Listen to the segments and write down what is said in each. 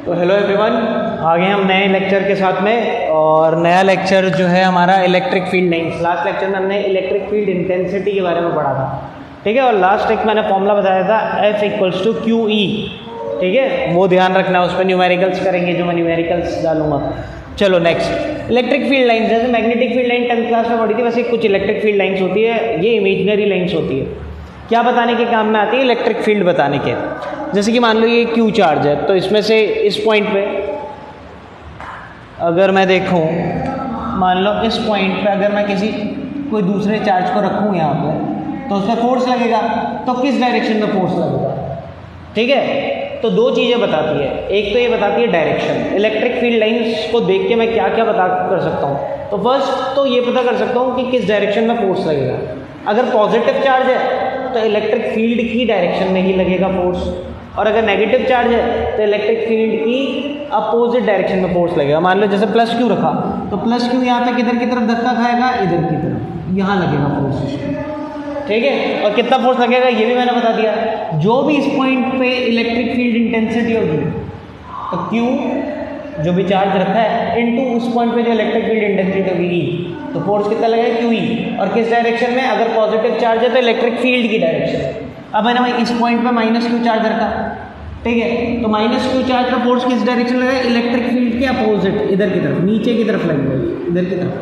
तो hello everyone, आ गए हम नए लेक्चर के साथ में। और नया लेक्चर जो है हमारा electric field lines. Last lecture में हमने इलेक्ट्रिक फील्ड इंटेंसिटी के बारे में पढ़ा था, ठीक है। और लास्ट एक मैंने फॉर्मूला बताया था F=QE, ठीक है। वो ध्यान रखना है, उस पर न्यूमेरिकल्स करेंगे जो मैं न्यूमेरिकल्स डालूंगा। चलो नेक्स्ट, इलेक्ट्रिक फील्ड लाइंस। जैसे magnetic field line 10th class में पढ़ी थी, वैसे कुछ इलेक्ट्रिक फील्ड लाइंस होती है। ये इमेजिनरी लाइंस होती है। क्या बताने के काम में आती है? इलेक्ट्रिक फील्ड बताने के। जैसे कि मान लो ये Q चार्ज है, तो इसमें से इस पॉइंट पे अगर मैं देखूं, मान लो इस पॉइंट पे अगर मैं कोई दूसरे चार्ज को रखूं यहाँ पे, तो उस पर फोर्स लगेगा। तो किस डायरेक्शन में फोर्स लगेगा, ठीक है। तो दो चीज़ें बताती है। एक तो ये बताती है डायरेक्शन। इलेक्ट्रिक फील्ड लाइंस को देख के मैं क्या क्या पता कर सकता हूँ? तो फर्स्ट तो ये पता कर सकता हूँ कि किस डायरेक्शन में फोर्स लगेगा। अगर पॉजिटिव चार्ज है तो इलेक्ट्रिक फील्ड की डायरेक्शन में ही लगेगा फोर्स, और अगर नेगेटिव चार्ज है तो इलेक्ट्रिक फील्ड की अपोजिट डायरेक्शन में फोर्स लगेगा। मान लो जैसे प्लस क्यू रखा, तो प्लस क्यू यहाँ पे किधर की तरफ धक्का खाएगा? इधर की तरफ, यहाँ लगेगा फोर्स, ठीक है। और कितना फोर्स लगेगा ये भी मैंने बता दिया। जो भी इस पॉइंट पे इलेक्ट्रिक फील्ड इंटेंसिटी होगी, तो क्यू जो भी चार्ज रखा है इनटू उस पॉइंट पे जो इलेक्ट्रिक फील्ड इंटेंसिटी होगी, तो फोर्स कितना लगेगा? QE। और किस डायरेक्शन में? अगर पॉजिटिव चार्ज है तो इलेक्ट्रिक फील्ड की डायरेक्शन। अब मैंने इस पॉइंट पे माइनस क्यू चार्ज रखा, ठीक है। तो माइनस क्यू चार्ज का फोर्स किस डायरेक्शन लगेगा? इलेक्ट्रिक फील्ड के अपोजिट, इधर की तरफ, नीचे की तरफ लगेगा, इधर की तरफ,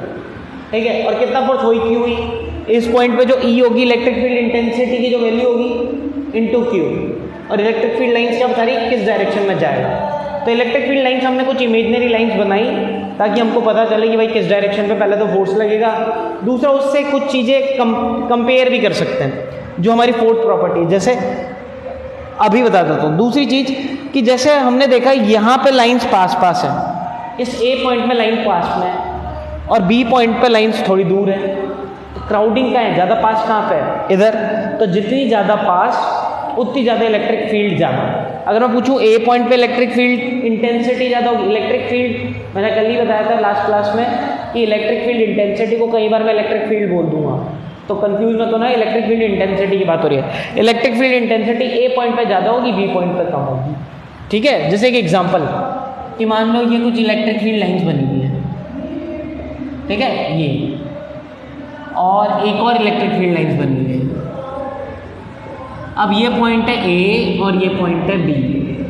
ठीक है। और कितना फोर्स हुई? QE। इस पॉइंट पे जो E होगी, इलेक्ट्रिक फील्ड इंटेंसिटी की जो वैल्यू होगी, इनटू Q। और इलेक्ट्रिक फील्ड लाइंस क्या बता रही? किस डायरेक्शन में जाएगा। तो इलेक्ट्रिक फील्ड लाइंस हमने कुछ इमेजिनरी लाइंस बनाई ताकि हमको पता चले कि भाई किस डायरेक्शन पे पहले तो फोर्स लगेगा। दूसरा, उससे कुछ चीज़ें कंपेयर भी कर सकते हैं, जो हमारी फोर्थ प्रॉपर्टी। जैसे अभी बता देता हूँ। दूसरी चीज़ कि जैसे हमने देखा यहाँ पे लाइंस पास पास है, इस A पॉइंट में लाइन पास में है और B पॉइंट पे लाइंस थोड़ी दूर है। तो क्राउडिंग का है, ज़्यादा पास कहाँ पे है? इधर। तो जितनी ज़्यादा पास उतनी ज़्यादा इलेक्ट्रिक फील्ड ज़्यादा। अगर मैं पूछूं A पॉइंट पे इलेक्ट्रिक फील्ड इंटेंसिटी ज़्यादा होगी। इलेक्ट्रिक फील्ड मैंने कल ही बताया था लास्ट क्लास में कि इलेक्ट्रिक फील्ड इंटेंसिटी को कई बार मैं इलेक्ट्रिक फील्ड बोल दूंगा, तो कंफ्यूज मत होना। इलेक्ट्रिक फील्ड इंटेंसिटी की बात हो रही है। Electric field intensity A point पे ज़्यादा होगी, B पॉइंट पे कम होगी, ठीक है। जैसे एक एग्जाम्पल कि मान लो ये कुछ इलेक्ट्रिक फील्ड लाइन्स बनी हुई है, ठीक है, ये, और एक और इलेक्ट्रिक फील्ड लाइन्स बनी हुई है। अब ये पॉइंट है A और ये पॉइंट है B।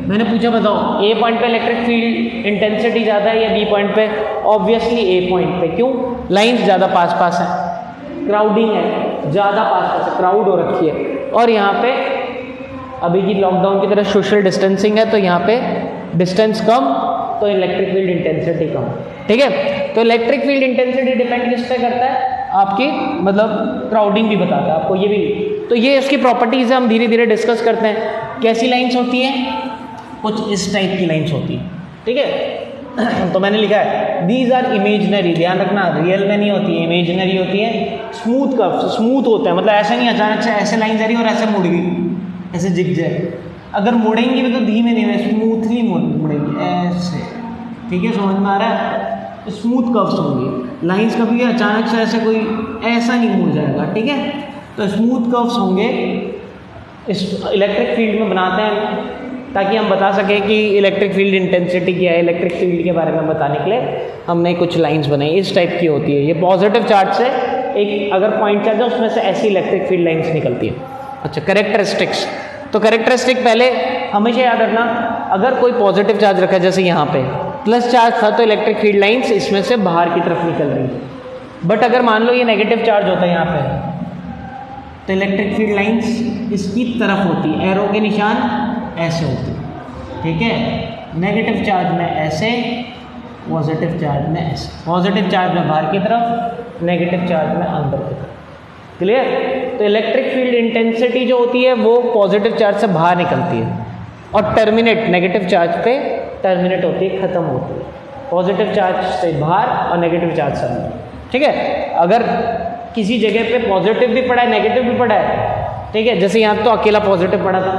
मैंने पूछा बताओ A पॉइंट पे इलेक्ट्रिक फील्ड इंटेंसिटी ज़्यादा है या B पॉइंट पे? ऑब्वियसली A पॉइंट पे। क्यों? लाइंस ज़्यादा पास पास है, क्राउडिंग है, ज़्यादा पास पास है, क्राउड हो रखी है। और यहाँ पे अभी की लॉकडाउन की तरह सोशल डिस्टेंसिंग है, तो यहाँ पे डिस्टेंस कम, तो इलेक्ट्रिक फील्ड इंटेंसिटी कम, ठीक है। तो इलेक्ट्रिक फील्ड इंटेंसिटी डिपेंड किस पे करता है? आपकी मतलब क्राउडिंग भी बताता है आपको, ये भी। तो ये इसकी प्रॉपर्टीज़ है, हम धीरे धीरे डिस्कस करते हैं। कैसी लाइंस होती हैं? कुछ इस टाइप की लाइंस होती हैं, ठीक है। तो मैंने लिखा है दीज आर इमेजिनरी, ध्यान रखना, रियल में नहीं होती है, इमेजिनरी होती है। स्मूथ कर्व, स्मूथ होता है, मतलब ऐसा नहीं अचानक से ऐसे लाइन जा रही और ऐसे मुड़ गई, ऐसे जिग जाए। अगर मुड़ेंगी भी तो धीमे धीमे स्मूथली मुड़ेंगी, ऐसे, ठीक है। समझ में आ रहा है? स्मूथ कर्व्स होंगे लाइंस, कभी अचानक से ऐसे कोई ऐसा नहीं मुड़ जाएगा, ठीक है। तो स्मूथ कर्व्स होंगे, इस इलेक्ट्रिक फील्ड में बनाते हैं ताकि हम बता सकें कि इलेक्ट्रिक फील्ड इंटेंसिटी क्या है। इलेक्ट्रिक फील्ड के बारे में बताने के लिए हमने कुछ लाइंस बनाई, इस टाइप की होती है। ये पॉजिटिव चार्ज से एक अगर पॉइंट चार्ज है उसमें से ऐसी इलेक्ट्रिक फील्ड लाइंस निकलती है। अच्छा, कैरेक्टरिस्टिक्स। तो कैरेक्टरिस्टिक पहले हमेशा याद रखना, अगर कोई पॉजिटिव चार्ज रखा है, जैसे यहाँ पे प्लस चार्ज था, तो इलेक्ट्रिक फील्ड लाइंस इसमें से बाहर की तरफ निकल रही है। बट अगर मान लो ये नेगेटिव चार्ज होता है यहाँ पे, तो इलेक्ट्रिक फील्ड लाइंस इसकी तरफ होती है, एरो के निशान ऐसे होते हैं, ठीक है। नेगेटिव चार्ज में ऐसे, पॉजिटिव चार्ज में ऐसे। पॉजिटिव चार्ज में बाहर की तरफ, नेगेटिव चार्ज में अंदर की तरफ, क्लियर। तो इलेक्ट्रिक फील्ड इंटेंसिटी जो होती है वो पॉजिटिव चार्ज से बाहर निकलती है और टर्मिनेट नेगेटिव चार्ज पे टर्मिनेट होती है, खत्म होती है। पॉजिटिव चार्ज से बाहर और नेगेटिव चार्ज से अंदर, ठीक है। अगर किसी जगह पे पॉजिटिव भी पड़ा है, नेगेटिव भी पड़ा है, ठीक है। जैसे यहाँ तो अकेला पॉजिटिव पड़ा था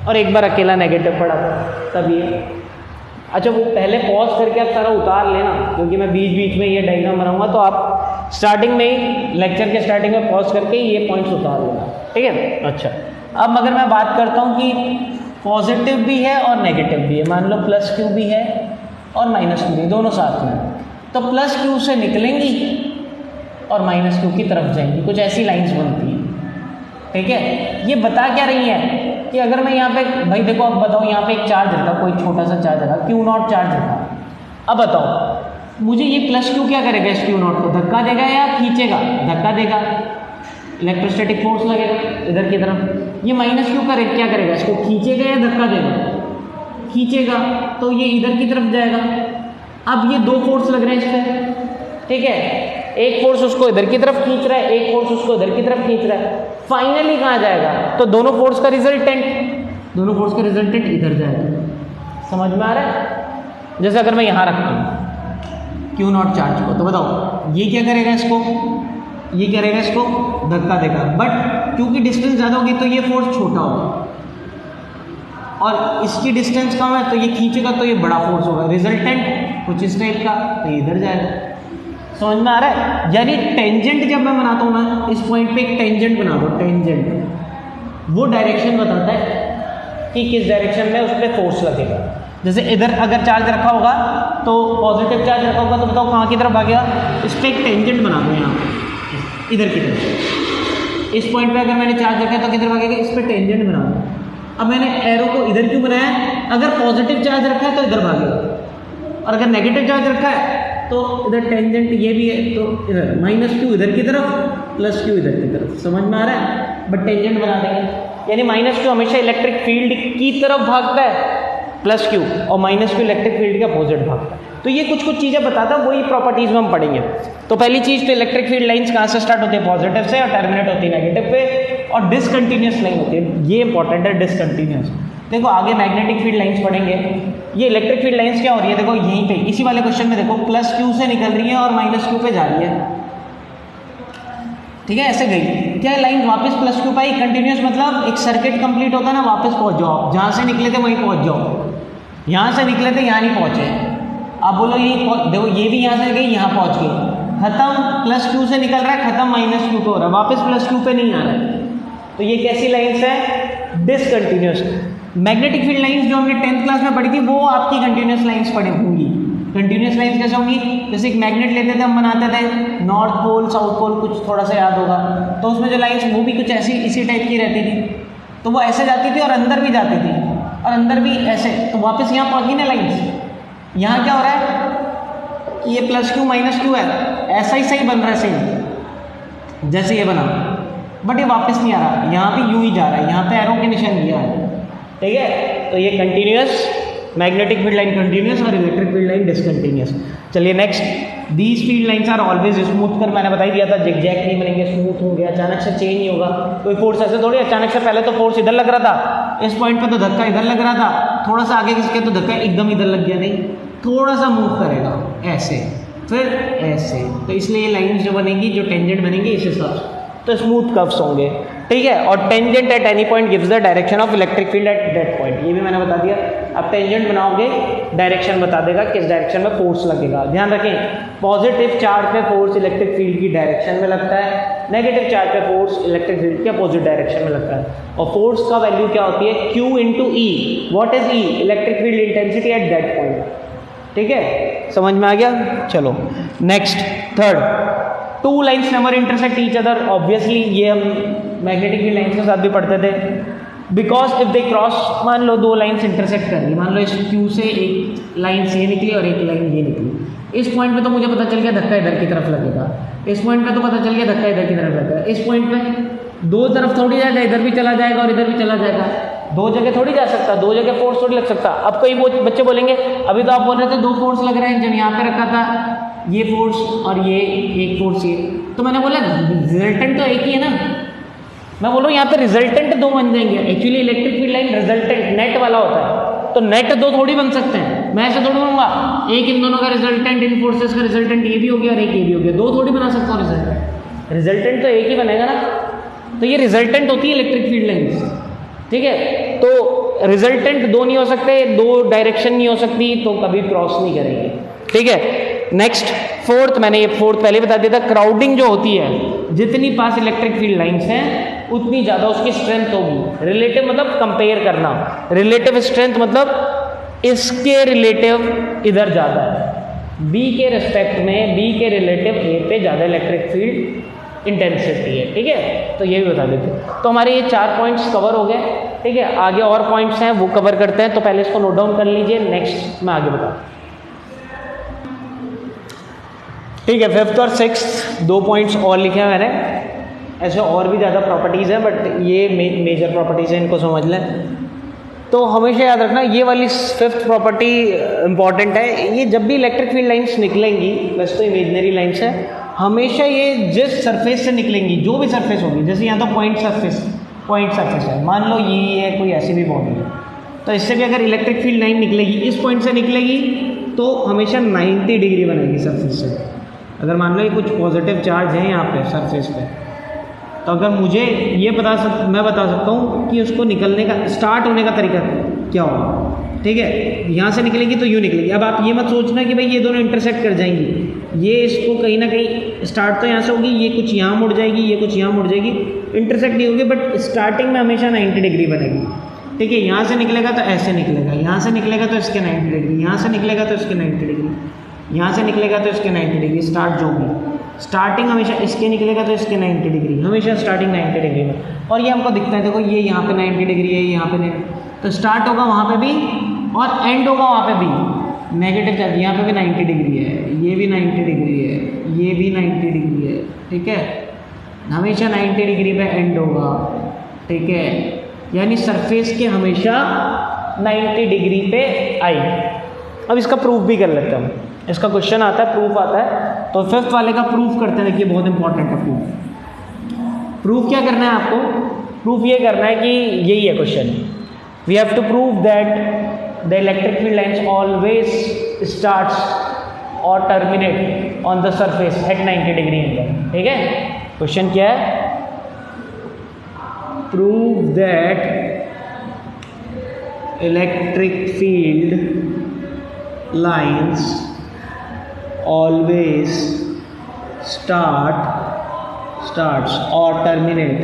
और एक बार अकेला नेगेटिव पड़ा था, तब ये। अच्छा, वो पहले पॉज करके आप सारा उतार लेना, क्योंकि मैं बीच बीच में ये डायग्राम बनाऊंगा, तो आप स्टार्टिंग में ही, लेक्चर के स्टार्टिंग में पॉज करके ये पॉइंट्स उतार लेना, ठीक है। अच्छा, अब अगर मैं बात करता हूँ कि पॉजिटिव भी है और नेगेटिव भी है, मान लो प्लस क्यू भी है और माइनस क्यू भी, दोनों साथ में, तो प्लस क्यू से निकलेंगी और माइनस क्यू की तरफ जाएंगी, कुछ ऐसी लाइंस बनती हैं। ठीक है, ये बता क्या रही है कि अगर मैं यहाँ पे, भाई देखो अब बताओ, यहाँ पे एक चार्ज रखा, कोई छोटा सा चार्ज रखा, क्यू नॉट चार्ज रखा, अब बताओ मुझे ये प्लस क्यू क्या करेगा, इस क्यू नॉट को धक्का देगा या खींचेगा, धक्का देगा, इलेक्ट्रोस्टैटिक फोर्स लगेगा इधर की तरफ। ये माइनस क्यू क्या करेगा, इसको खींचेगा या धक्का देगा, खींचेगा, तो ये इधर की तरफ जाएगा। अब ये दो फोर्स लग रहे हैं इस पर, ठीक है, एक फोर्स उसको इधर की तरफ खींच रहा है, एक फोर्स उसको इधर की तरफ खींच रहा है, फाइनली कहाँ जाएगा, तो दोनों फोर्स का रिजल्टेंट इधर जाएगा। समझ में आ रहा है? जैसे अगर मैं यहाँ रखता हूँ क्यू नॉट चार्ज को, तो बताओ ये क्या करेगा, ये करेगा इसको धक्का देगा, बट क्योंकि डिस्टेंस ज़्यादा होगी तो ये फोर्स छोटा होगा, और इसकी डिस्टेंस कम है तो ये खींचेगा तो ये बड़ा फोर्स होगा, रिजल्टेंट कुछ इस टाइप का, तो इधर जाएगा। समझ में आ रहा है? यानी टेंजेंट जब मैं बनाता हूँ ना, इस पॉइंट पे एक टेंजेंट बना दो, टेंजेंट वो डायरेक्शन बताता है कि किस डायरेक्शन में उस पर फोर्स लगेगा। जैसे इधर अगर चार्ज रखा होगा तो पॉजिटिव चार्ज रखा होगा, तो बताओ कहाँ की तरफ भागेगा, इस पर एक टेंजेंट बना दो यहाँ इधर की तरफ। इस पॉइंट पे अगर मैंने चार्ज रखा है तो किधर भागेगा, इस पर टेंजेंट बना दो। अब मैंने एरो को इधर क्यों बनाया, अगर पॉजिटिव चार्ज रखा है तो इधर भागेगा, और अगर नेगेटिव चार्ज रखा है तो इधर टेंजेंट ये भी है, तो इधर माइनस क्यू इधर की तरफ, प्लस क्यू इधर की तरफ। समझ में आ रहा है? बट टेंजेंट बना देंगे, यानी माइनस क्यू हमेशा इलेक्ट्रिक फील्ड की तरफ भागता है, प्लस क्यू, और माइनस क्यू इलेक्ट्रिक फील्ड के अपोजिट भागता है। तो ये कुछ चीज़ें बताता है, वही प्रॉपर्टीज में हम पढ़ेंगे। तो पहली चीज़ तो इलेक्ट्रिक फील्ड लाइंस कहाँ से स्टार्ट होती है, पॉजिटिव से, और टर्मिनेट होती है नेगेटिव पे, और डिसकंटिन्यूस लाइन होती है, ये इंपॉर्टेंट है, डिसकंटिन्यूस। देखो आगे मैग्नेटिक फील्ड लाइंस पढ़ेंगे, ये इलेक्ट्रिक फील्ड लाइंस क्या हो रही है, देखो यहीं पे इसी वाले क्वेश्चन में देखो प्लस क्यू से निकल रही है और माइनस क्यू पे जा रही है, ठीक है, ऐसे गई, क्या लाइन वापस प्लस क्यू पाई, कंटिन्यूस, मतलब एक सर्किट कंप्लीट होता है ना, वापस पहुंच जाओ, जहाँ से निकले थे वहीं पहुंच जाओ, यहाँ से निकले थे यहाँ नहीं पहुँचे, आप बोलो ये देखो ये भी यहाँ से गई, यहाँ पहुँच गई, खत्म, प्लस क्यू से निकल रहा है, खत्म माइनस क्यू पे हो रहा है, वापस प्लस क्यू पे नहीं आ रहा है, तो ये कैसी लाइन्स है, डिसकंटिन्यूस। मैग्नेटिक फील्ड लाइंस जो हमने 10th क्लास में पढ़ी थी वो आपकी कंटिन्यूस लाइंस पढ़ी होंगी। कंटिन्यूस लाइंस कैसे होंगी, जैसे एक मैग्नेट लेते थे हम, बनाते थे नॉर्थ पोल साउथ पोल, कुछ थोड़ा सा याद होगा, तो उसमें जो लाइंस वो भी कुछ ऐसी इसी टाइप की रहती थी, तो वो ऐसे जाती थी और अंदर भी जाती थी, और अंदर भी ऐसे, तो वापस यहाँ पहुँच गई ना लाइन्स। यहाँ क्या हो रहा है कि ये प्लस क्यू माइनस क्यू है, ऐसा ही सही बन रहा है, सही जैसे ये बना, बट ये वापस नहीं आ रहा, यहाँ पे यूँ ही जा रहा है, यहाँ पे एरो के निशान दिया है, ठीक है। तो ये continuous, magnetic field line continuous और इलेक्ट्रिक फील्ड लाइन डिसकंटिन्यूस। चलिए next, these field lines are always smooth, कर मैंने बता ही दिया था, जिगजैग नहीं बनेंगे, स्मूथ होंगे, अचानक से चेंज नहीं होगा, कोई फोर्स ऐसे थोड़ी, अचानक से पहले तो फोर्स इधर लग रहा था, इस पॉइंट पे तो धक्का इधर लग रहा था, थोड़ा सा आगे किसके तो धक्का एकदम इधर लग गया, नहीं, थोड़ा सा मूव करेगा ऐसे, फिर ऐसे, तो इसलिए ये लाइन्स जो बनेगी, जो टेंजेंट बनेंगे इस हिसाब से, तो स्मूथ कर्व्स होंगे, ठीक है। और tangent at any point gives the direction of electric field at that point, ये भी मैंने बता दिया। अब टेंजेंट बनाओगे, डायरेक्शन बता देगा किस डायरेक्शन में फोर्स लगेगा। ध्यान रखें, पॉजिटिव चार्ज पे फोर्स इलेक्ट्रिक फील्ड की डायरेक्शन में लगता है, नेगेटिव चार्ज पे फोर्स इलेक्ट्रिक फील्ड के अपोजिट डायरेक्शन में लगता है। और फोर्स का वैल्यू क्या होती है, Q into E. What is E, electric field intensity at that point, ठीक है, समझ में आ गया। चलो next, third, two lines never intersect each other. Obviously ये हम मैग्नेटिक फील्ड लाइन्स के साथ भी पढ़ते थे, बिकॉज इफ दे क्रॉस, मान लो दो लाइन्स इंटरसेक्ट कर रही, मान लो इस क्यू से एक लाइन ये निकली और एक लाइन ये निकली, इस पॉइंट पे तो मुझे पता चल गया धक्का इधर की तरफ लगेगा, इस पॉइंट पे तो पता चल गया धक्का इधर की तरफ लगेगा, इस पॉइंट पे दो तरफ थोड़ी जाएगा, इधर भी चला जाएगा और इधर भी चला जाएगा, दो जगह थोड़ी जा सकता, दो जगह फोर्स थोड़ी लग सकता। अब कई बच्चे बोलेंगे अभी तो आप बोल रहे थे दो फोर्स लग रहे हैं, जब यहाँ पे रखा था ये फोर्स और ये एक फोर्स, ये तो मैंने बोला रिजल्टेंट तो एक ही है ना, मैं बोल रहा हूँ यहाँ पे रिजल्टेंट दो बन जाएंगे। Actually electric field line resultant net वाला होता है, तो नेट दो थोड़ी बन सकते हैं, मैं ऐसे थोड़ी बनूंगा, एक इन दोनों का रिजल्टेंट, इन फोर्सेस का रिजल्टेंट ये भी हो गया और एक ये भी हो गया, दो थोड़ी बना सकता हूँ रिजल्टेंट, रिजल्टेंट तो एक ही बनेगा ना। तो ये रिजल्टेंट होती है इलेक्ट्रिक फील्ड लाइन्स, ठीक है। तो रिजल्टेंट दो नहीं हो सकते, दो डायरेक्शन नहीं हो सकती, तो कभी क्रॉस नहीं करेंगे, ठीक है। नेक्स्ट, फोर्थ, मैंने ये फोर्थ पहले बता दिया था, क्राउडिंग जो होती है, जितनी पास इलेक्ट्रिक फील्ड लाइंस हैं उतनी ज़्यादा उसकी स्ट्रेंथ होगी। रिलेटिव मतलब कंपेयर करना, रिलेटिव स्ट्रेंथ मतलब इसके रिलेटिव इधर ज़्यादा है, बी के रिस्पेक्ट में, बी के रिलेटिव ए पे ज़्यादा इलेक्ट्रिक फील्ड इंटेंसिटी है। ठीक है, तो ये भी बता देते हैं। तो हमारे ये 4 पॉइंट्स कवर हो गए। ठीक है, आगे और पॉइंट्स हैं वो कवर करते हैं, तो पहले इसको नोट डाउन कर लीजिए, नेक्स्ट मैं आगे बताऊँ। ठीक है, 5th और 6th 2 पॉइंट्स और लिखे हैं मैंने, ऐसे और भी ज़्यादा प्रॉपर्टीज़ हैं बट ये मेजर प्रॉपर्टीज़ हैं, इनको समझ लें। तो हमेशा याद रखना ये वाली 5th प्रॉपर्टी इंपॉर्टेंट है। ये जब भी इलेक्ट्रिक फील्ड लाइंस निकलेंगी, वैसे तो इमेजिनरी लाइंस है, हमेशा ये जिस सरफेस से निकलेंगी, जो भी सरफेस होगी, जैसे यहाँ तो पॉइंट सरफेस है, मान लो ये है कोई ऐसी भी बॉडी है, तो इससे भी अगर इलेक्ट्रिक फील्ड लाइन निकलेगी, इस पॉइंट से निकलेगी तो हमेशा 90 डिग्री बनेगी सरफेस से। अगर मान लो ये कुछ पॉजिटिव चार्ज है यहाँ पे सरफेस पे, तो अगर मुझे ये मैं बता सकता हूँ कि उसको निकलने का, स्टार्ट होने का तरीका क्या होगा। ठीक है, यहाँ से निकलेगी तो यूँ निकलेगी। अब आप ये मत सोचना कि भाई ये दोनों इंटरसेक्ट कर जाएंगी, ये इसको कहीं ना कहीं स्टार्ट तो यहाँ से होगी, ये कुछ यहाँ मुड़ जाएगी, ये कुछ यहाँ मुड़ जाएगी, इंटरसेक्ट नहीं होगी, बट स्टार्टिंग में हमेशा 90 डिग्री बनेगी। ठीक है, यहाँ से निकलेगा तो ऐसे निकलेगा, यहाँ से निकलेगा तो इसके 90 डिग्री, यहाँ से निकलेगा तो इसके 90 डिग्री, यहाँ से निकलेगा तो इसके 90 डिग्री, स्टार्ट जो भी स्टार्टिंग हमेशा इसके निकलेगा तो इसके 90 डिग्री, हमेशा स्टार्टिंग 90 डिग्री में। और ये हमको दिखता है, देखो ये यहाँ पे 90 डिग्री है, यहाँ पे नहीं, तो स्टार्ट होगा वहाँ पे भी और एंड होगा वहाँ पे भी नेगेटिव चार्ज। यहाँ पे भी 90 डिग्री है, ये भी 90 डिग्री है, ये भी 90 डिग्री है। ठीक है, हमेशा 90 डिग्री पे एंड होगा। ठीक है, यानी सरफेस के हमेशा 90 डिग्री पे आई। अब इसका प्रूफ भी कर लेते हैं हम, इसका क्वेश्चन आता है, प्रूफ आता है, तो 5th वाले का प्रूफ करते हैं। देखिए बहुत इंपॉर्टेंट है प्रूफ क्या करना है आपको, प्रूफ ये करना है कि यही है question, we have to prove that the electric field lines always starts or terminate on the surface at 90 degree angle. ठीक है, क्वेश्चन क्या है, prove that electric field lines always starts or terminate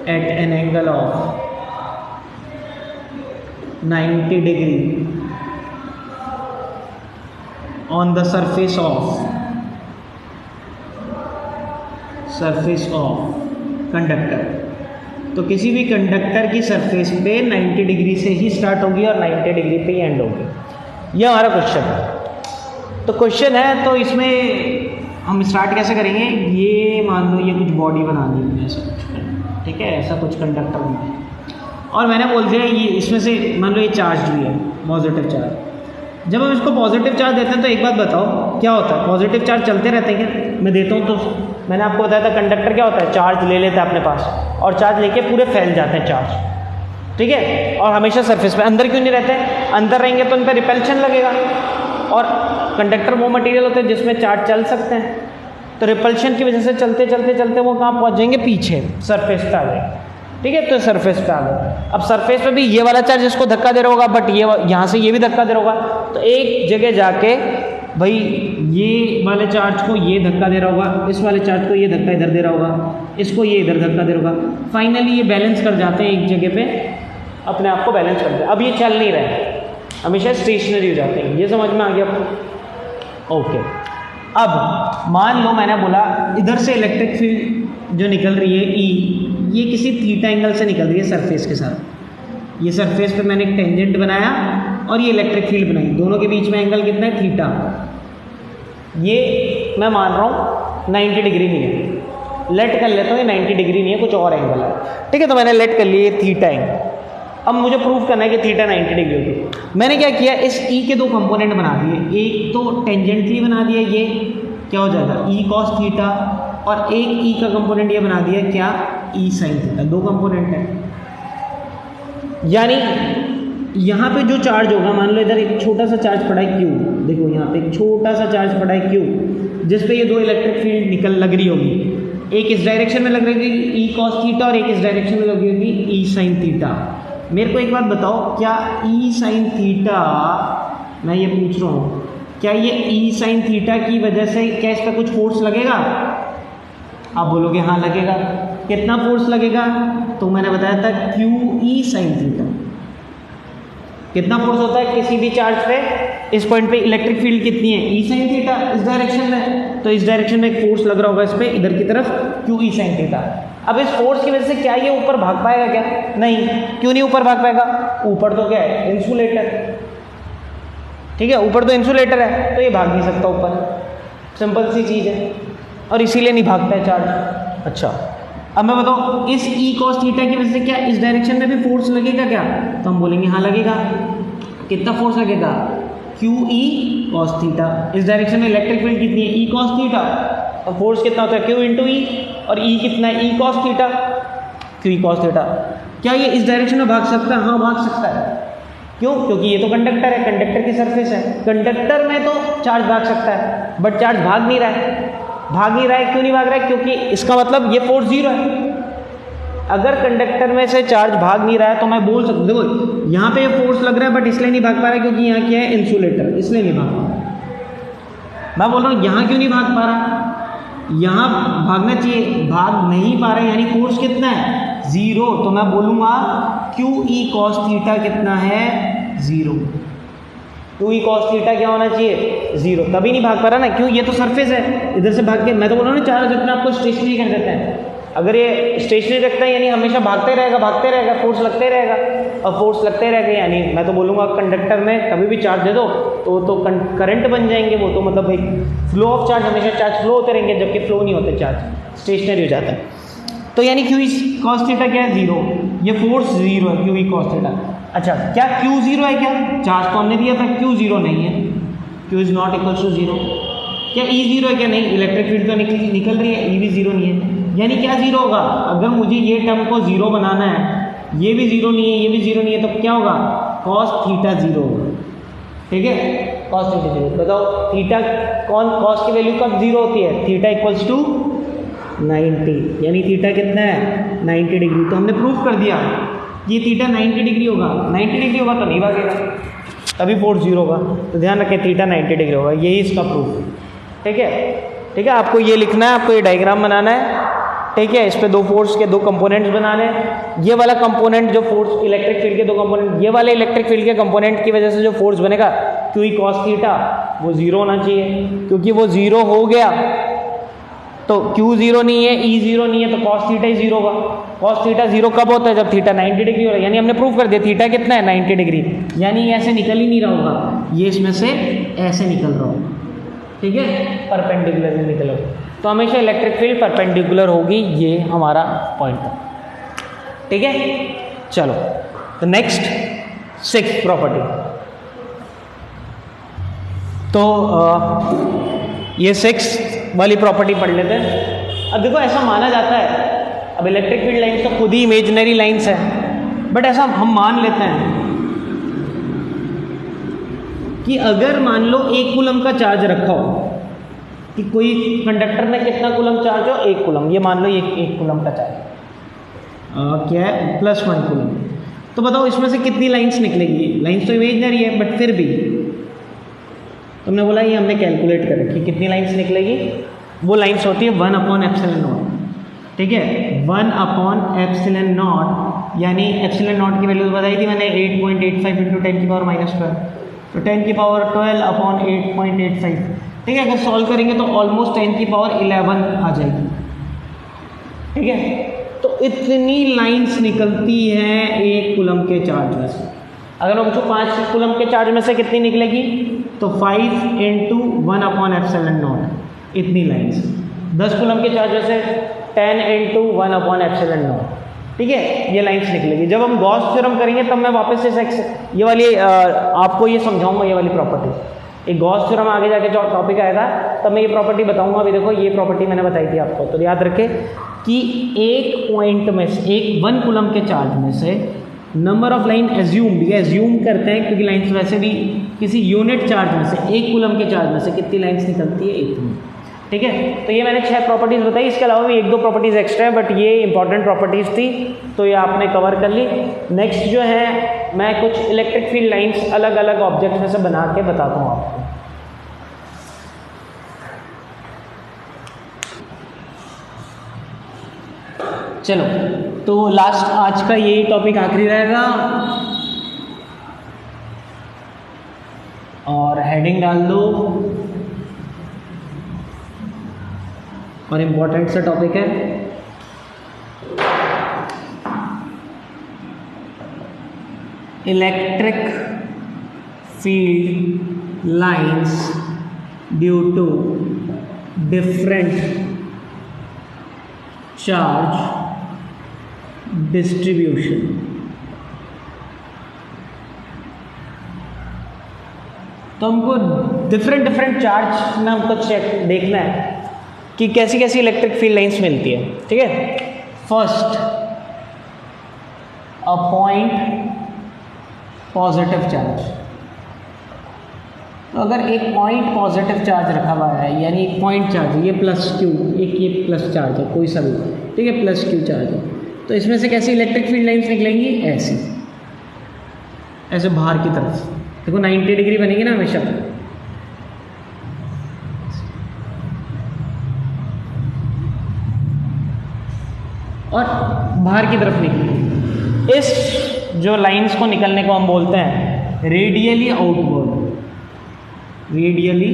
at an angle of 90 degree on the surface of conductor. तो किसी भी conductor की surface पे 90 degree से ही स्टार्ट होगी और 90 डिग्री पे ही एंड होगी। यह हमारा क्वेश्चन है। तो क्वेश्चन है, तो इसमें हम स्टार्ट कैसे करेंगे, ये मान लो ये कुछ बॉडी बना दी ऐसा कुछ, ठीक है, ऐसा कुछ कंडक्टर बना है और मैंने बोल दिया ये इसमें से मान लो ये चार्ज भी है, पॉजिटिव चार्ज। जब हम इसको पॉजिटिव चार्ज देते हैं तो एक बात बताओ क्या होता है, पॉजिटिव चार्ज चलते रहते हैं क्या? मैं देता हूँ तो मैंने आपको बताया था कंडक्टर क्या होता है, चार्ज ले लेता है अपने पास और चार्ज लेके पूरे फैल जाते हैं चार्ज। ठीक है, और हमेशा सरफेस पे, अंदर क्यों नहीं रहते, अंदर रहेंगे तो उन पर रिपल्शन लगेगा और कंडक्टर वो मटेरियल होते हैं जिसमें चार्ज चल सकते हैं, तो रिपल्शन की वजह से चलते चलते चलते वो कहाँ पहुँच जाएंगे, पीछे सरफेस पे आ जाएंगे। ठीक है, तो सरफेस पे आ गए। अब सरफेस पे भी ये वाला चार्ज इसको धक्का दे रहा होगा, बट ये यहाँ से ये भी धक्का दे रहा होगा, तो एक जगह जाके भाई ये वाले चार्ज को ये धक्का दे रहा होगा, इस वाले चार्ज को ये धक्का इधर दे रहा होगा, इसको ये इधर धक्का दे रहा होगा, फाइनली ये बैलेंस कर जाते हैं एक जगह पे, अपने आप को बैलेंस करते हैं। अब ये चल नहीं रहे, हमेशा स्टेशनरी हो जाते हैं। ये समझ में आ गया आपको? ओके, अब मान लो मैंने बोला इधर से इलेक्ट्रिक फील्ड जो निकल रही है ई, ये किसी थीटा एंगल से निकल रही है सरफेस के साथ। ये सरफेस पे मैंने एक टेंजेंट बनाया और ये इलेक्ट्रिक फील्ड बनाई, दोनों के बीच में एंगल कितना है, थीटा। ये मैं मान रहा हूँ 90 डिग्री नहीं है, लेट कर लेता हूँ ये 90 डिग्री नहीं है, कुछ और एंगल है। ठीक है, तो मैंने लेट कर लिया थीटा एंगल। अब मुझे प्रूफ करना है कि थीटा 90 डिग्री होगी। मैंने क्या किया, इस ई के दो कंपोनेंट बना दिए, एक तो टेंजेंटली बना दिया, ये क्या हो जाएगा ई कॉस थीटा, और एक ई का कंपोनेंट ये बना दिया क्या, ई साइन थीटा। दो कंपोनेंट है, यानी यहाँ पे जो चार्ज होगा, मान लो इधर एक छोटा सा चार्ज पड़ा है क्यू, देखो यहाँ पे एक छोटा सा चार्ज पड़ा है क्यू, जिस पे ये दो इलेक्ट्रिक फील्ड निकल लग रही होगी, एक इस डायरेक्शन में लग रही होगी ई कॉस थीटा और एक इस डायरेक्शन में लगी होगी ई साइन थीटा। मेरे को एक बात बताओ, क्या ई साइन थीटा, मैं ये पूछ रहा हूँ, क्या ये ई साइन थीटा की वजह से क्या इस पर कुछ फोर्स लगेगा? आप बोलोगे हाँ लगेगा। कितना फोर्स लगेगा? तो मैंने बताया था क्यू ई साइन थीटा। कितना फोर्स होता है किसी भी चार्ज पे? इस पॉइंट पे इलेक्ट्रिक फील्ड कितनी है? ई साइन थीटा, इस डायरेक्शन में। तो इस डायरेक्शन में एक फोर्स लग रहा होगा इस पे, इधर की तरफ, क्यू ई साइन थीटा। अब इस फोर्स की वजह से क्या ये ऊपर भाग पाएगा क्या? नहीं। क्यों नहीं ऊपर भाग पाएगा? ऊपर तो क्या है? इंसुलेटर। ठीक है, ऊपर तो इंसुलेटर है, तो ये भाग नहीं सकता ऊपर। सिंपल सी चीज़ है, और इसीलिए नहीं भागता है चार्ज। अच्छा, अब मैं बताऊँ इस ई कॉस थीटा की वजह से क्या इस डायरेक्शन में भी फोर्स लगेगा क्या? तो हम बोलेंगे हाँ लगेगा। कितना फोर्स लगेगा? Q E cos theta. इस डायरेक्शन में इलेक्ट्रिक फील्ड कितनी है? E cos theta. और फोर्स कितना होता है? क्यू इंटू ई। और ई कितना है? E cos theta. Q E cos theta. क्या ये इस डायरेक्शन में भाग सकता है? हाँ भाग सकता है। क्यों? क्योंकि ये तो कंडक्टर है, कंडक्टर की सरफेस है। कंडक्टर में तो चार्ज भाग सकता है, बट चार्ज भाग नहीं रहा है। भाग नहीं रहा है, क्यों नहीं भाग रहा है? क्योंकि इसका मतलब ये फोर्स जीरो है। अगर कंडक्टर में से चार्ज भाग नहीं रहा है तो मैं बोल सकता हूँ, देखो यहाँ पे ये फोर्स लग रहा है बट इसलिए नहीं भाग पा रहा है क्योंकि यहाँ क्या है? इंसुलेटर, इसलिए नहीं भाग पा रहा। मैं बोल रहा हूँ यहाँ क्यों नहीं भाग पा रहा? यहाँ भागना चाहिए, भाग नहीं पा रहा है, यानी फोर्स कितना है? जीरो। तो मैं बोलूँगा क्यू ई कॉस थीटा कितना है? Zero. Q E cos theta क्या होना चाहिए? जीरो। तभी नहीं भाग पा रहा ना, क्यों? ये तो सरफेस है, इधर से भाग के, मैं तो बोल रहा हूँ ना चार्ज अपने आपको स्टेशनरी कर देते हैं। अगर ये स्टेशनरी रखता है यानी हमेशा भागते रहेगा, फोर्स लगते रहेगा, और फोर्स लगते रहेगा यानी मैं तो बोलूँगा कंडक्टर में कभी भी चार्ज दे दो तो करंट बन जाएंगे। वो तो मतलब एक फ्लो ऑफ चार्ज, हमेशा चार्ज फ्लो होते रहेंगे, जबकि फ्लो नहीं होते, चार्ज स्टेशनरी हो जाता है। तो यानी क्यू ई कॉस थीटा क्या है? जीरो। ये फोर्स जीरो है, क्यू ई कॉस थीटा। अच्छा, क्या क्यू जीरो है क्या? चार्ज तो हमने दिया था, क्यू जीरो नहीं है। Q is not equal to zero. क्या ई जीरो है क्या? नहीं, इलेक्ट्रिक फील्ड तो निकल रही है, ई भी जीरो नहीं है। यानी क्या जीरो होगा? अगर मुझे ये टर्म को जीरो बनाना है, ये भी जीरो नहीं है, ये भी जीरो नहीं है, तो क्या होगा? कॉस थीटा जीरो होगा। ठीक है, कॉस थीटा जीरो। बताओ थीटा कॉस की वैल्यू कब जीरो होती है? थीटा इक्वल्स टू 90, यानी थीटा कितना है? 90 डिग्री। तो हमने प्रूफ कर दिया ये थीटा 90 डिग्री होगा। 90 डिग्री होगा तो नहीं भागेगा, तभी फोर्स जीरो होगा। तो ध्यान रखें थीटा 90 डिग्री होगा, यही इसका प्रूफ। ठीक है, ठीक है, आपको ये लिखना है, आपको ये डायग्राम बनाना है। ठीक है, इस पे दो फोर्स के दो कंपोनेंट्स बनाने हैं। ये वाला कंपोनेंट जो फोर्स इलेक्ट्रिक फील्ड के दो कंपोनेंट, ये वाले इलेक्ट्रिक फील्ड के कंपोनेंट की वजह से जो फोर्स बनेगा क्यू ई कॉस थीटा, वो जीरो होना चाहिए। क्योंकि वो जीरो हो गया तो क्यू जीरो नहीं है, ई जीरो नहीं है, तो कॉस थीटा ही जीरो होगा। कॉस थीटा जीरो कब होता है? जब थीटा 90 डिग्री हो रहा है। यानी हमने प्रूव कर दिया थीटा कितना है? 90 डिग्री। यानी ऐसे निकल ही नहीं रहा होगा, ये इसमें से ऐसे निकल रहा होगा। ठीक है, परपेंडिकुलर निकल होगा। तो हमेशा इलेक्ट्रिक फील्ड परपेंडिकुलर होगी, ये हमारा पॉइंट है। ठीक है, चलो तो नेक्स्ट 6th प्रॉपर्टी। तो ये 6th वाली प्रॉपर्टी पढ़ लेते हैं। अब देखो ऐसा माना जाता है, अब इलेक्ट्रिक फील्ड लाइन्स तो खुद ही इमेजिनरी लाइन्स है, बट ऐसा हम मान लेते हैं कि अगर मान लो 1 कूलम का चार्ज रखा हो, कि कोई कंडक्टर में कितना कूलम चार्ज हो? 1 कूलम। ये मान लो ये 1 कूलम का चार्ज क्या है? +1 कूलम। तो बताओ इसमें से कितनी लाइन्स निकलेगी? लाइन्स तो इमेजिनरी है बट फिर भी तुमने बोला ये हमने कैलकुलेट कर रखी, कितनी लाइन्स निकलेगी? वो लाइन्स होती है 1/ε0। ठीक है, 1/ε0, यानी ε0 की वैल्यू बताई थी मैंने 8.85 × 10⁻⁻12, तो 10⁻12/8.85। ठीक है, अगर सॉल्व करेंगे तो ऑलमोस्ट 10⁻11 आ जाएगी। ठीक है, तो इतनी लाइन्स निकलती हैं 1 कूलम के चार्ज में से। अगर मैं पूछूँ 5 कूलम के चार्ज में से कितनी निकलेगी, तो 5 × 1/ε0 इतनी लाइन्स। 10 कूलम के चार्ज में से 10 × 1/ε0। ठीक है, ये लाइन्स निकलेगी। जब हम गॉस थ्योरम करेंगे तब मैं वापस से ये वाली आपको ये समझाऊंगा, ये वाली प्रॉपर्टी। एक गॉस थ्योरम आगे जाके जो टॉपिक आएगा तब मैं ये प्रॉपर्टी बताऊंगा। अभी देखो ये प्रॉपर्टी मैंने बताई थी आपको, तो याद रखें कि एक पॉइंट में से 1 कूलम के चार्ज में से नंबर ऑफ लाइन एज्यूम करते हैं, क्योंकि लाइन्स वैसे भी किसी यूनिट चार्ज में से 1 कूलम के चार्ज में से कितनी लाइन्स निकलती है? इतनी। ठीक है, तो ये मैंने 6 प्रॉपर्टीज़ बताई, इसके अलावा भी 1-2 प्रॉपर्टीज़ एक्स्ट्रा है, बट ये इंपॉर्टेंट प्रॉपर्टीज़ थी तो ये आपने कवर कर ली। नेक्स्ट जो है मैं कुछ इलेक्ट्रिक फील्ड लाइन्स अलग अलग ऑब्जेक्ट में से बना के बताता हूँ आपको। चलो तो लास्ट आज का यही टॉपिक आखिरी रहेगा और हेडिंग डाल दो और इम्पोर्टेंट सा टॉपिक है electric field lines due to different charge distribution. तो हमको डिफरेंट चार्ज में हमको चेक देखना है कि कैसी कैसी इलेक्ट्रिक फील्ड लाइंस मिलती है। ठीक है, first a point positive charge. तो अगर एक पॉइंट पॉजिटिव चार्ज रखा हुआ है यानी एक पॉइंट चार्ज है, ये प्लस क्यू, एक ये प्लस चार्ज है कोई सा भी, ठीक है, प्लस क्यू चार्ज है, तो इसमें से कैसी इलेक्ट्रिक फील्ड लाइंस निकलेंगी? ऐसी, ऐसे बाहर की तरफ देखो 90 डिग्री बनेगी ना हमेशा। और बाहर की तरफ निकलेगी। इस जो लाइंस को निकलने को हम बोलते हैं रेडियली आउटवर्ड, रेडियली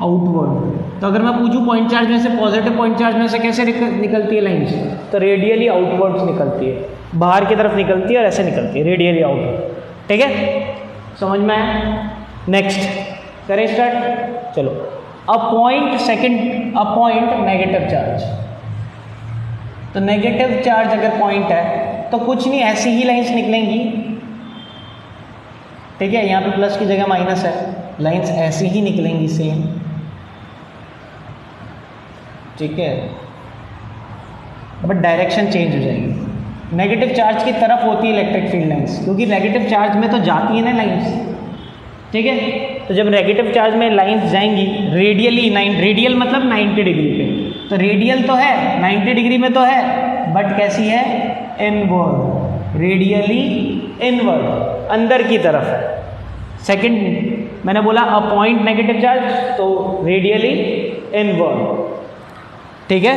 आउटवर्ड। तो अगर मैं पूछूं पॉइंट चार्ज में से, पॉजिटिव पॉइंट चार्ज में से कैसे निकलती है लाइंस, तो रेडियली आउटवर्ड्स निकलती है, बाहर की तरफ निकलती है और ऐसे निकलती है रेडियली आउटवर्ड। ठीक है, समझ में आया? नेक्स्ट करें स्टार्ट। चलो, a point second, a point negative charge. तो नेगेटिव चार्ज अगर पॉइंट है तो कुछ नहीं, ऐसी ही लाइंस निकलेंगी। ठीक है, यहाँ पे प्लस की जगह माइनस है, लाइंस ऐसी ही निकलेंगी सेम। ठीक है, बट डायरेक्शन चेंज हो जाएगी। नेगेटिव चार्ज की तरफ होती है इलेक्ट्रिक फील्ड लाइंस, क्योंकि नेगेटिव चार्ज में तो जाती है ना लाइंस। ठीक है, तो जब नेगेटिव चार्ज में लाइंस जाएंगी रेडियली, रेडियल मतलब 90 डिग्री पे, तो रेडियल तो है 90 डिग्री में तो है, बट कैसी है? इनवर्ड, रेडियली इनवर्ड, अंदर की तरफ है। सेकंड मैंने बोला अ पॉइंट नेगेटिव चार्ज, तो रेडियली इनवर्ड। ठीक है,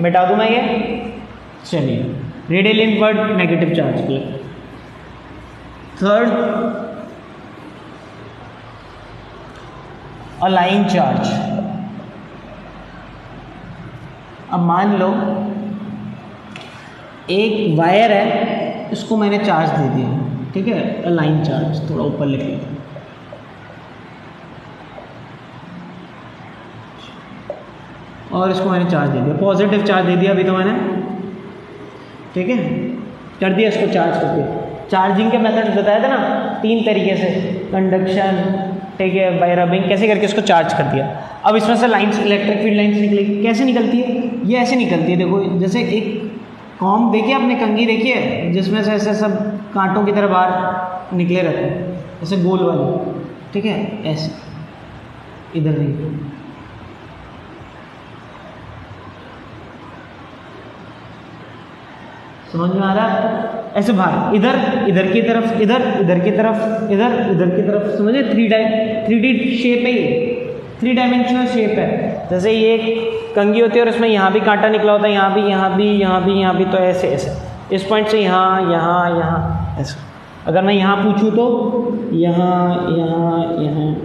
मिटा दूं मैं ये। चलिए, रेडियल इनवर्ड नेगेटिव चार्ज के लिए। Third a line charge. अब मान लो एक वायर है, इसको मैंने चार्ज दे दिया। ठीक है, अ लाइन चार्ज, थोड़ा ऊपर लिख लेते हैं। और इसको मैंने चार्ज दे दिया, पॉजिटिव चार्ज दे दिया अभी तो मैंने। ठीक है, कर दिया इसको चार्ज करके। चार्जिंग के मेथड्स बताया था ना 3 तरीके से, कंडक्शन, ठीक है, बाय रबिंग, कैसे करके इसको चार्ज कर दिया। अब इसमें से लाइंस, इलेक्ट्रिक फील्ड लाइंस निकलेगी। कैसे निकलती है? ये ऐसे निकलती है, देखो जैसे एक कॉम्ब देखिए आपने, कंघी देखी है जिसमें से ऐसे सब कांटों की तरह बाहर निकले रहते हैं, ऐसे गोल वाले। ठीक है, ऐसे इधर नहीं, समझ में आ रहा है? ऐसे बाहर, इधर, इधर की तरफ, इधर, इधर की तरफ, इधर, इधर की तरफ, समझे? 3D शेप है ये, 3 डायमेंशनल शेप है। जैसे ये कंघी होती है और इसमें यहाँ भी कांटा निकला होता है, यहाँ भी, यहाँ भी, यहाँ भी, यहाँ भी, तो ऐसे ऐसे इस पॉइंट से यहाँ, यहाँ, यहाँ, ऐसे। अगर मैं यहाँ पूछूँ तो यहाँ, यहाँ, यहाँ,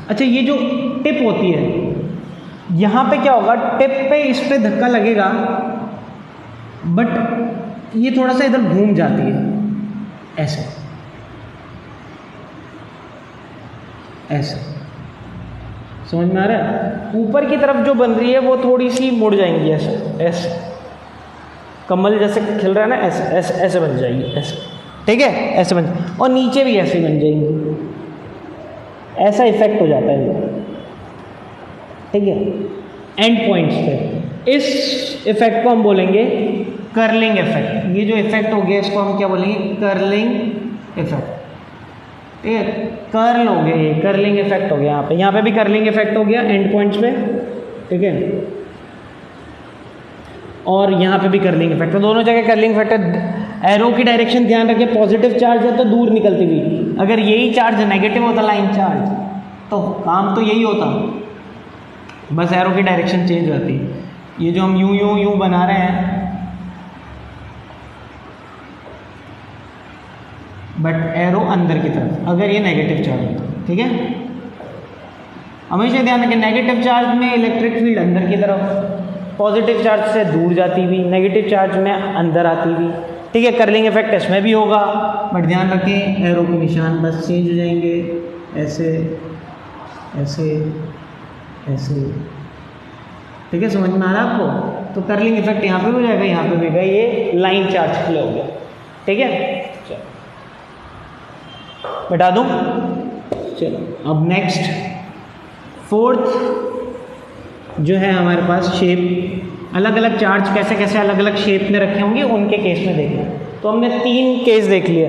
अच्छा, ये जो टिप होती है यहाँ पे क्या होगा? टिप पे इस पे धक्का लगेगा, बट ये थोड़ा सा इधर घूम जाती है, ऐसे ऐसे, समझ में आ रहा है? ऊपर की तरफ जो बन रही है वो थोड़ी सी मुड़ जाएंगी, ऐसे ऐसे, कमल जैसे खिल रहा है ना, ऐसे ऐसे ऐसे बन जाएगी, ऐसे। ठीक है, ऐसे बन, और नीचे भी ऐसे बन जाएंगी, ऐसा इफेक्ट हो जाता है। ठीक है, एंड पॉइंट्स पे। इस इफेक्ट को हम बोलेंगे कर्लिंग इफेक्ट। ये जो इफेक्ट हो गया इसको हम क्या बोलेंगे? Curling effect. ठीक है, कर्ल हो गया, ये कर्लिंग इफेक्ट हो गया। यहाँ पे भी कर्लिंग इफेक्ट हो गया एंड पॉइंट्स पे। ठीक है, और यहाँ पे भी कर्लिंग इफेक्ट है, दोनों जगह कर्लिंग इफेक्ट है। एरो की डायरेक्शन ध्यान रखिए, पॉजिटिव चार्ज है तो दूर निकलती हुई, अगर यही चार्ज नेगेटिव होता लाइन चार्ज तो काम तो यही होता, बस एरो की डायरेक्शन चेंज होती है। ये जो हम यूं बना रहे हैं, बट एरो अंदर की तरफ, अगर ये नेगेटिव चार्ज होता है, ठीक है। हमेशा ध्यान रखें नेगेटिव चार्ज में इलेक्ट्रिक फील्ड अंदर की तरफ, पॉजिटिव चार्ज से दूर जाती हुई, नेगेटिव चार्ज में अंदर आती हुई, ठीक है। कर्लिंग इफेक्ट इसमें भी होगा, बट ध्यान रखें एरो के निशान बस चेंज हो जाएंगे, ऐसे ऐसे ऐसे, ठीक है। समझ में आ रहा है आपको? तो कर्लिंग इफेक्ट यहाँ पे हो जाएगा, यहाँ पे भी होगा, ये लाइन चार्ज के लिए हो गया, ठीक है। चलो बता दूँ, चलो अब नेक्स्ट फोर्थ जो है हमारे पास शेप, अलग अलग चार्ज कैसे कैसे अलग अलग शेप में रखे होंगे उनके केस में देखना। तो हमने 3 केस देख लिए,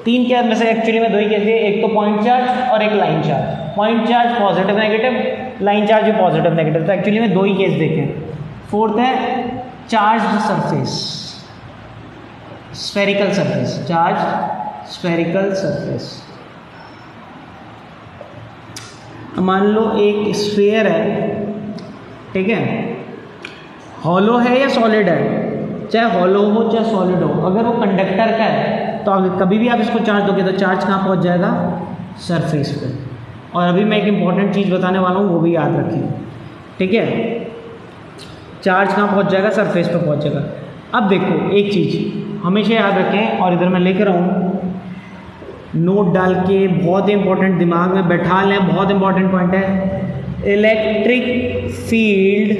3 क्या में से एक्चुअली में 2 ही केस दिए, एक तो पॉइंट चार्ज और एक line charge. Point charge positive negative, line charge भी पॉजिटिव नेगेटिव, तो एक्चुअली में 2 ही केस देखे। फोर्थ है charge surface, spherical surface, charge spherical surface. मान लो एक स्फीयर है, ठीक है, हॉलो है या सॉलिड है, चाहे हॉलो हो चाहे सॉलिड हो, अगर वो कंडक्टर का है तो कभी भी आप इसको चार्ज दोगे तो चार्ज कहाँ पहुँच जाएगा? सरफेस पे। और अभी मैं एक इम्पॉर्टेंट चीज़ बताने वाला हूँ, वो भी याद रखिए, ठीक है। चार्ज कहाँ पहुँच जाएगा? सरफेस पे पहुँच जाएगा। अब देखो एक चीज़ हमेशा याद रखें, और इधर मैं लिख रहा हूँ नोट डाल के, बहुत इंपॉर्टेंट, दिमाग में बैठा लें, बहुत इंपॉर्टेंट पॉइंट है। Electric field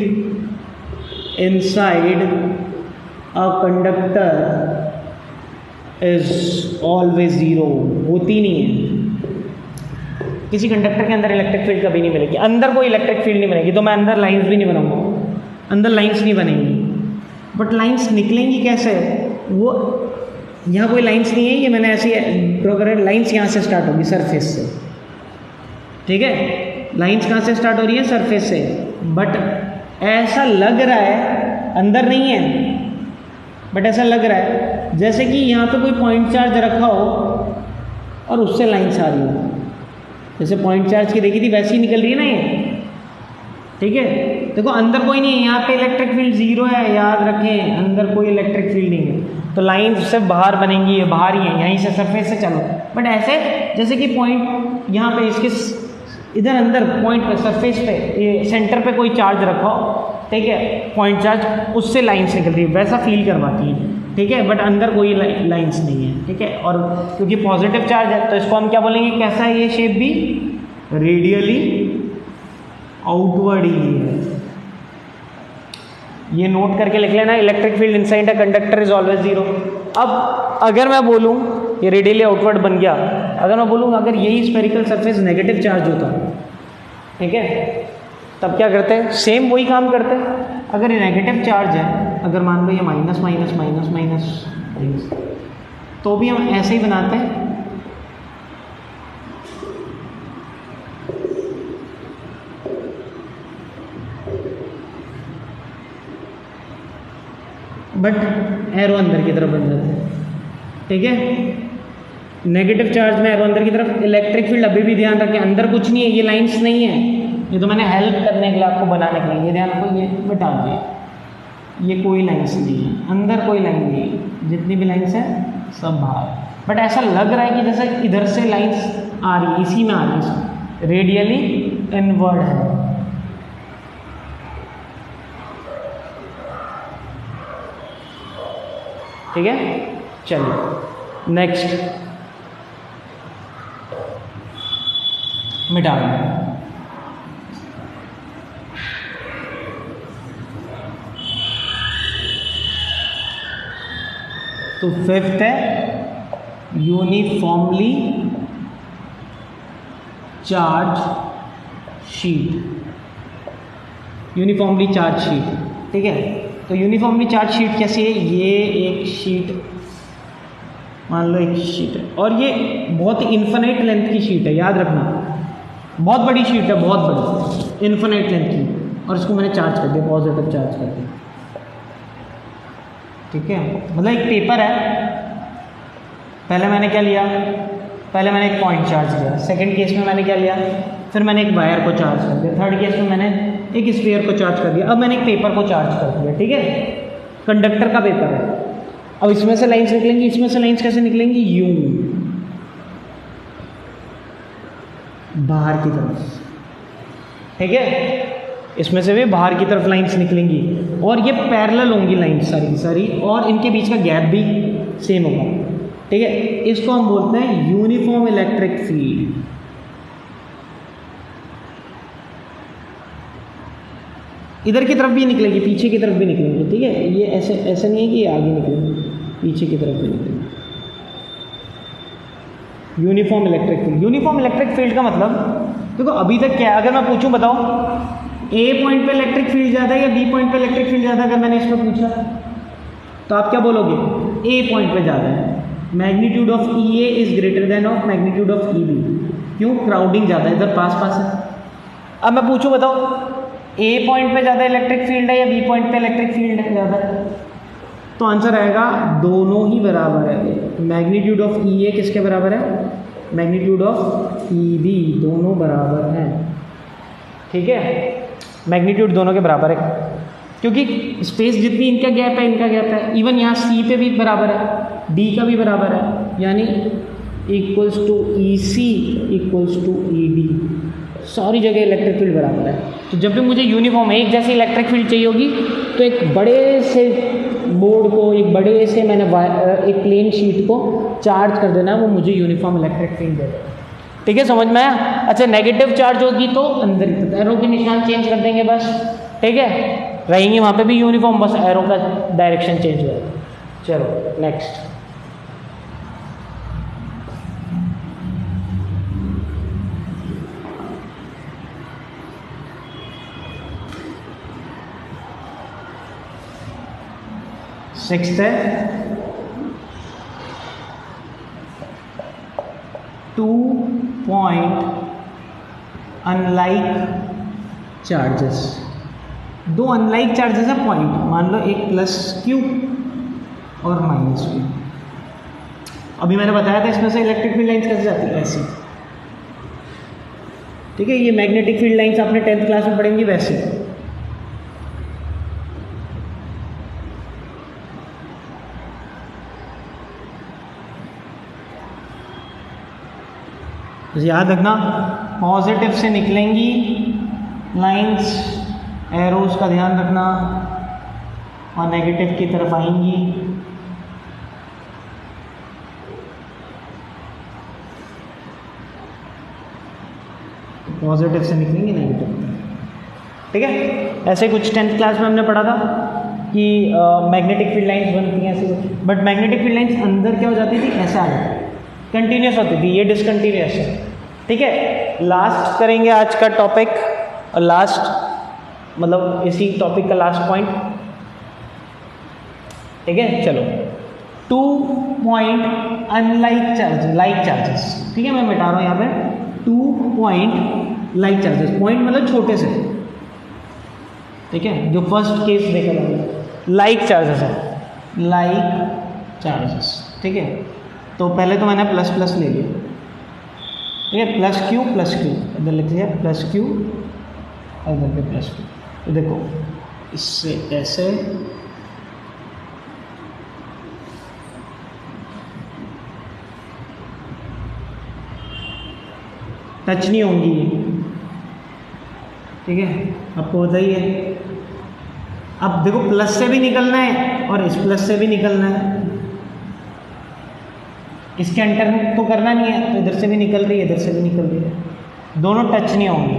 inside a conductor is always zero, होती नहीं है। किसी कंडक्टर के अंदर इलेक्ट्रिक फील्ड कभी नहीं मिलेगी, अंदर कोई इलेक्ट्रिक फील्ड नहीं बनेगी, तो मैं अंदर लाइंस भी नहीं बनाऊंगा, अंदर लाइंस नहीं बनेंगी। बट लाइंस निकलेंगी कैसे? वो यहाँ कोई लाइंस नहीं है, ये मैंने ऐसी ड्रॉ कर, लाइंस यहाँ से स्टार्ट होगी सरफेस से, ठीक है। लाइंस कहाँ से स्टार्ट हो रही है? सरफेस से। बट ऐसा लग रहा है, अंदर नहीं है, बट ऐसा लग रहा है जैसे कि यहाँ पे कोई पॉइंट चार्ज रखा हो और उससे लाइंस आ रही हो, जैसे पॉइंट चार्ज की देखी थी वैसी ही निकल रही है ना ये, ठीक है। देखो अंदर कोई नहीं है, यहाँ पे इलेक्ट्रिक फील्ड ज़ीरो है, याद रखें, अंदर कोई इलेक्ट्रिक फील्ड नहीं है, तो लाइन सिर्फ बाहर बनेंगी, ये बाहर ही है, यहीं से सरफेस से चलो। बट ऐसे जैसे कि पॉइंट यहाँ पे इसके इधर अंदर पॉइंट पे, सरफेस पे, ये सेंटर पे कोई चार्ज रखा हो, ठीक है, पॉइंट चार्ज, उससे लाइन्स निकल रही है, वैसा फील करवाती है, ठीक है। बट अंदर कोई लाइन्स नहीं है, ठीक है। और क्योंकि पॉजिटिव चार्ज है तो इसको हम क्या बोलेंगे? कैसा है ये शेप भी? रेडियली आउटवर्ड ही है। ये नोट करके लिख लेना, electric field inside a conductor is always zero. अब अगर मैं बोलूँ ये रेडियली आउटवर्ड बन गया, अगर मैं बोलूँ अगर यही स्फेरिकल सरफेस नेगेटिव चार्ज होता, ठीक है, तब क्या करते हैं? सेम वही काम करते हैं। अगर ये नेगेटिव चार्ज है, अगर मान लो ये minus minus minus minus minus, तो भी हम ऐसे ही बनाते हैं, बट एरो अंदर की तरफ बन जाते हैं, ठीक है। नेगेटिव चार्ज में एरो अंदर की तरफ, इलेक्ट्रिक फील्ड अभी भी ध्यान रखें अंदर कुछ नहीं है, ये लाइंस नहीं है, ये तो मैंने हेल्प करने के लिए आपको बनाने के लिए, ये ध्यान रखो, ये बता दिए, ये कोई लाइंस नहीं है, अंदर कोई लाइन नहीं है, जितनी भी लाइंस हैं सब बाहर। बट ऐसा लग रहा है कि जैसे इधर से लाइंस आ रही है, इसी में आ रही है, रेडियली इनवर्ड है, ठीक है। चलिए नेक्स्ट मिटा दें। तो फिफ्थ है uniformly charge sheet, uniformly charge sheet, ठीक है। तो यूनिफॉर्मली चार्ज शीट कैसी है? ये एक शीट, मान लो एक शीट है, और ये बहुत इन्फिनिट लेंथ की शीट है, याद रखना, बहुत बड़ी शीट है, बहुत बड़ी इन्फिनिट लेंथ की, और इसको मैंने चार्ज कर दिया, पॉजिटिव चार्ज कर दिया, ठीक है। मतलब एक पेपर है, पहले मैंने क्या लिया? पहले मैंने एक पॉइंट चार्ज लिया, सेकंड केस में मैंने क्या लिया? फिर मैंने एक वायर को चार्ज कर दिया, थर्ड केस में मैंने एक स्फीयर को चार्ज कर दिया, अब मैंने एक पेपर को चार्ज कर दिया, ठीक है, कंडक्टर का पेपर है। अब इसमें से लाइंस निकलेंगी, इसमें से लाइंस कैसे निकलेंगी, यूं बाहर की तरफ, ठीक है, इसमें से भी बाहर की तरफ लाइंस निकलेंगी और ये पैरेलल होंगी लाइंस सारी की सारी, और इनके बीच का गैप भी सेम होगा, ठीक है। इसको हम बोलते हैं यूनिफॉर्म इलेक्ट्रिक फील्ड। इधर की तरफ भी निकलेगी, पीछे की तरफ भी निकलेंगे, ठीक है, ये ऐसे ऐसे नहीं है कि ये आगे निकलेंगे, पीछे की तरफ भी निकलेंगे। Uniform electric field, uniform electric field का मतलब देखो अभी तक क्या है, अगर मैं पूछूं बताओ ए पॉइंट पे इलेक्ट्रिक फील्ड ज़्यादा है या बी पॉइंट पे इलेक्ट्रिक फील्ड ज़्यादा, अगर मैंने इसमें पूछा तो आप क्या बोलोगे, ए पॉइंट पे ज़्यादा है। Magnitude of E A is greater than of magnitude of E B, क्यों, क्राउडिंग ज़्यादा है, इधर पास पास है। अब मैं पूछूं बताओ ए पॉइंट पे ज़्यादा इलेक्ट्रिक फील्ड है या बी पॉइंट पे इलेक्ट्रिक फील्ड है ज़्यादा है, तो आंसर आएगा दोनों ही बराबर है। मैग्नीट्यूड ऑफ ई ए किसके बराबर है, मैग्नीट्यूड ऑफ ई बी, दोनों बराबर हैं, ठीक है, मैग्नीट्यूड दोनों के बराबर है, क्योंकि स्पेस जितनी इनका गैप है इनका गैप है, इवन यहाँ सी पे भी बराबर है, डी का भी बराबर है, यानी equals to E C equals to E D, सारी जगह इलेक्ट्रिक फील्ड बराबर है। तो जब भी मुझे यूनिफॉर्म एक जैसी इलेक्ट्रिक फील्ड चाहिए होगी तो एक बड़े से बोर्ड को, एक बड़े से मैंने एक प्लेन शीट को चार्ज कर देना, वो मुझे यूनिफॉर्म इलेक्ट्रिक फील्ड देगा, ठीक है, समझ में आया। अच्छा नेगेटिव चार्ज होगी तो अंदर की तरफ एरो के निशान चेंज कर देंगे बस, ठीक है, रहेंगे वहाँ पे भी यूनिफॉर्म, बस एरो का डायरेक्शन चेंज हो जाएगा। चलो नेक्स्ट, सिक्स्थ है 2 पॉइंट अनलाइक चार्जेस, दो अनलाइक चार्जेस है पॉइंट, मान लो एक प्लस क्यू और माइनस क्यू। अभी मैंने बताया था इसमें से इलेक्ट्रिक फील्ड लाइंस कैसे जाती है, ऐसी, ठीक है, ये मैग्नेटिक फील्ड लाइंस आपने 10th क्लास में पढ़ेंगी वैसे। याद रखना पॉजिटिव से निकलेंगी लाइंस, एरोज का ध्यान रखना, और नेगेटिव की तरफ आएंगी। पॉजिटिव से निकलेंगी नेगेटिव, ठीक है, ऐसे कुछ 10th क्लास में हमने पढ़ा था कि मैग्नेटिक फील्ड लाइंस बनती हैं ऐसे कुछ, बट मैग्नेटिक फील्ड लाइंस अंदर क्या हो जाती थी, ऐसे आ जाती, कंटिन्यूस होती थी, ये डिसकंटिन्यूस है, ठीक है। लास्ट करेंगे आज का टॉपिक, और लास्ट मतलब इसी टॉपिक का लास्ट पॉइंट, ठीक है। चलो 2 point unlike charges, like charges, ठीक है, मैं मिटा रहा हूँ यहाँ पे 2 पॉइंट लाइक चार्जेस, पॉइंट मतलब छोटे से, ठीक है, जो फर्स्ट केस देखा जाएगा लाइक चार्जेस है, लाइक चार्जेस, ठीक है। तो पहले तो मैंने प्लस प्लस ले लिया, ठीक है, प्लस क्यू, इधर लिख लिया प्लस क्यू और इधर पे प्लस क्यू। तो देखो इससे ऐसे टच नहीं होंगी ये, ठीक है, आपको बताइए। अब देखो प्लस से भी निकलना है और इस प्लस से भी निकलना है, इसके अंटर तो करना नहीं है, तो इधर से भी निकल रही है, इधर से भी निकल रही है, दोनों टच नहीं होंगी।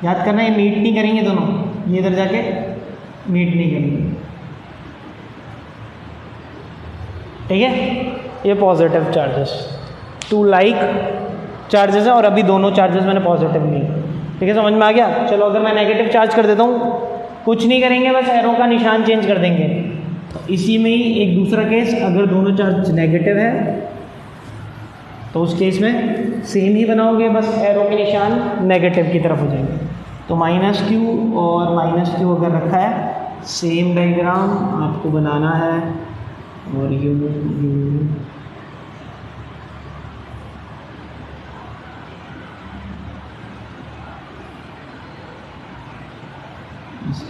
याद करना ये मीट नहीं करेंगे दोनों, ये इधर जाके मीट नहीं करेंगे, ठीक है। ये पॉजिटिव चार्जेस, 2 लाइक चार्जेस है, और अभी दोनों चार्जेस मैंने पॉजिटिव लिए, ठीक है, समझ में आ गया। चलो अगर मैं नेगेटिव चार्ज कर देता हूँ, कुछ नहीं करेंगे, बस एरो का निशान चेंज कर देंगे। तो इसी में ही एक दूसरा केस, अगर दोनों चार्ज नेगेटिव है तो उस केस में सेम ही बनाओगे, बस एरो के निशान नेगेटिव की तरफ हो जाएंगे। तो माइनस क्यू और माइनस क्यू अगर रखा है, सेम डायग्राम आपको बनाना है, और यू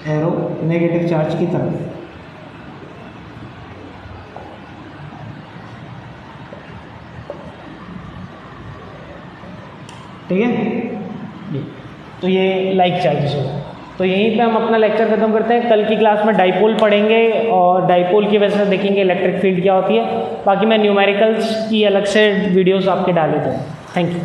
एरो नेगेटिव चार्ज की तरफ। ठीक है, तो ये लाइक चार्जेस हो। तो यहीं पे हम अपना लेक्चर खत्म करते हैं। कल की क्लास में डाइपोल पढ़ेंगे और डाइपोल की वजह से देखेंगे इलेक्ट्रिक फील्ड क्या होती है। बाकी मैं न्यूमेरिकल्स की अलग से वीडियोस आपके डाले थे। Thank you.